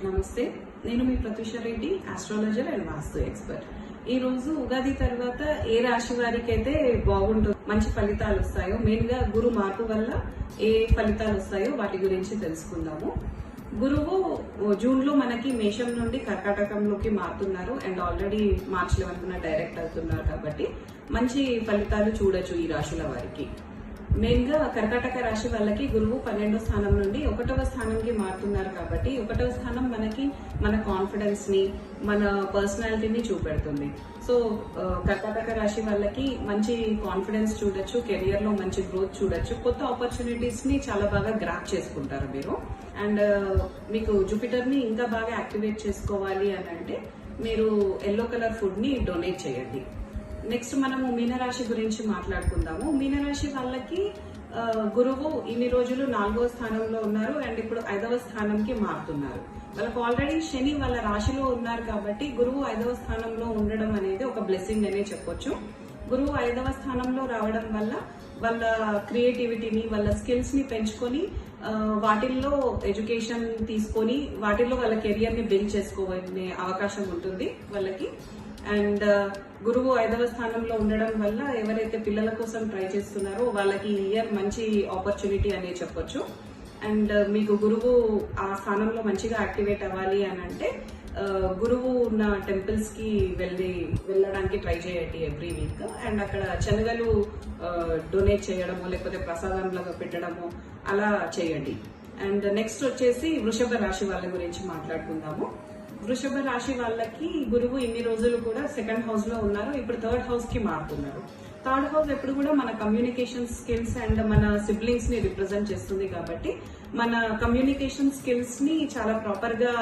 నమస్తే, నేను మీ Pratyusha Reddy, astrologer and Vastu expert. ఈ రోజు ఉగాది తర్వాత ఏ రాశి వారికి అయితే బాగుంటుందో, మంచి ఫలితాలు వస్తాయో, మెయిన్ గా గురు మార్పు వల్ల ఏ ఫలితాలు వస్తాయో వాటి గురించి తెలుసుకుందాము. గురువు జూన్ లో మనకి మేషం నుండి కర్కాటకంలోకి మారుతున్నారు అండ్ ఆల్రెడీ మార్చ్ 11న డైరెక్ట్ అవుతున్నారు కాబట్టి మంచి ఫలితాలు చూడొచ్చు ఈ రాశుల వారికి. మెయిన్ గా కర్కాటక రాశి వాళ్ళకి గురువు 12వ స్థానం నుండి 1వ స్థానంకి మారుతున్నారు కాబట్టి 1వ స్థానం మనకి మన కాన్ఫిడెన్స్ ని, మన పర్సనాలిటీని చూపెడుతుంది. సో కర్కాటక రాశి వాళ్ళకి మంచి కాన్ఫిడెన్స్ చూడొచ్చు, కెరియర్ లో మంచి గ్రోత్ చూడొచ్చు, కొత్త ఆపర్చునిటీస్ ని చాలా బాగా గ్రాప్ చేసుకుంటారు మీరు. అండ్ మీకు జూపిటర్ ని ఇంకా బాగా యాక్టివేట్ చేసుకోవాలి అని అంటే మీరు ఎల్లో కలర్ ఫుడ్ ని డొనేట్ చేయండి. నెక్స్ట్ మనము మీనరాశి గురించి మాట్లాడుకుందాము. మీనరాశి వాళ్ళకి గురువు ఇన్ని రోజులు 4వ స్థానంలో ఉన్నారు అండ్ ఇప్పుడు 5వ స్థానంకి మారుతున్నారు. వాళ్ళకి ఆల్రెడీ శని వాళ్ళ రాశిలో ఉన్నారు కాబట్టి గురువు 5వ స్థానంలో ఉండడం అనేది ఒక బ్లెస్సింగ్ అనే చెప్పొచ్చు. గురువు 5వ స్థానంలో రావడం వల్ల వాళ్ళ క్రియేటివిటీని, వాళ్ళ స్కిల్స్ ని పెంచుకొని వాటిల్లో ఎడ్యుకేషన్ తీసుకొని వాటిల్లో వాళ్ళ కెరియర్ ని బిల్డ్ చేసుకోవాలనే అవకాశం ఉంటుంది వాళ్ళకి. అండ్ గురువు 5వ స్థానంలో ఉండడం వల్ల ఎవరైతే పిల్లల కోసం ట్రై చేస్తున్నారో వాళ్ళకి ఈ ఇయర్ మంచి ఆపర్చునిటీ అనే చెప్పొచ్చు. అండ్ మీకు గురువు ఆ స్థానంలో మంచిగా యాక్టివేట్ అవ్వాలి అని అంటే గురువు ఉన్న టెంపుల్స్ కి వెళ్ళడానికి ట్రై చేయండి ఎవ్రీ వీక్. అండ్ అక్కడ శనగలు డొనేట్ చేయడము లేకపోతే ప్రసాదంలాగా పెట్టడము అలా చేయండి. అండ్ నెక్స్ట్ వచ్చేసి వృషభ రాశి వాళ్ళ గురించి మాట్లాడుకుందాము. వృషభ రాశి వాళ్ళకి గురువు ఇన్ని రోజులు కూడా 2nd హౌస్ లో ఉన్నారు, ఇప్పుడు 3rd హౌస్ కి మారుతున్నారు. 3rd హౌస్ ఎప్పుడు కూడా మన కమ్యూనికేషన్ స్కిల్స్ అండ్ మన సిబ్లింగ్స్ ని రిప్రజెంట్ చేస్తుంది కాబట్టి మన కమ్యూనికేషన్ స్కిల్స్ ని చాలా ప్రాపర్ గా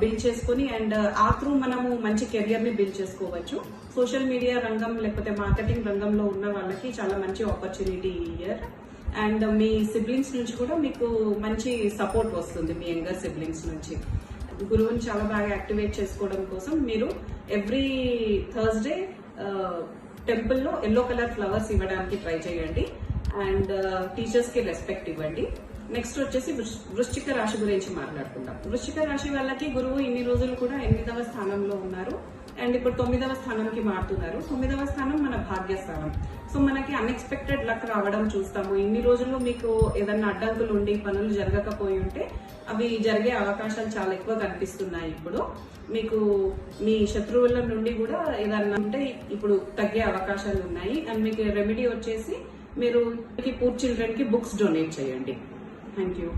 బిల్డ్ చేసుకుని అండ్ ఆ త్రూ మనము మంచి కెరియర్ ని బిల్డ్ చేసుకోవచ్చు. సోషల్ మీడియా రంగం లేకపోతే మార్కెటింగ్ రంగంలో ఉన్న వాళ్ళకి చాలా మంచి ఆపర్చునిటీ ఈ ఇయర్. అండ్ మీ సిబ్లింగ్స్ నుంచి కూడా మీకు మంచి సపోర్ట్ వస్తుంది, మీ యంగర్ సిబ్లింగ్స్ నుంచి. గురువుని చాలా బాగా యాక్టివేట్ చేసుకోవడం కోసం మీరు ఎవ్రీ థర్స్డే టెంపుల్లో ఎల్లో కలర్ ఫ్లవర్స్ ఇవ్వడానికి ట్రై చేయండి. అండ్ టీచర్స్ కి రెస్పెక్ట్ ఇవ్వండి. నెక్స్ట్ వచ్చేసి వృశ్చిక రాశి గురించి మాట్లాడుకుందాం. వృశ్చిక రాశి వాళ్ళకి గురువు ఇన్ని రోజులు కూడా 8వ స్థానంలో ఉన్నారు అండ్ ఇప్పుడు 9వ స్థానంకి మారుతున్నారు. 9వ స్థానం మన భాగ్యస్థానం. సో మనకి అన్ఎక్స్పెక్టెడ్ లక్ రావడం చూస్తాము. ఇన్ని రోజుల్లో మీకు ఏదన్నా అడ్డంకులు ఉండి పనులు జరగకపోయి ఉంటే అవి జరిగే అవకాశాలు చాలా ఎక్కువ కనిపిస్తున్నాయి. ఇప్పుడు మీకు మీ శత్రువుల నుండి కూడా ఏదన్నా ఉంటే ఇప్పుడు తగ్గే అవకాశాలు ఉన్నాయి. అండ్ మీకు రెమెడీ వచ్చేసి మీరు పూర్ చిల్డ్రన్ కి బుక్స్ డొనేట్ చేయండి. Thank you.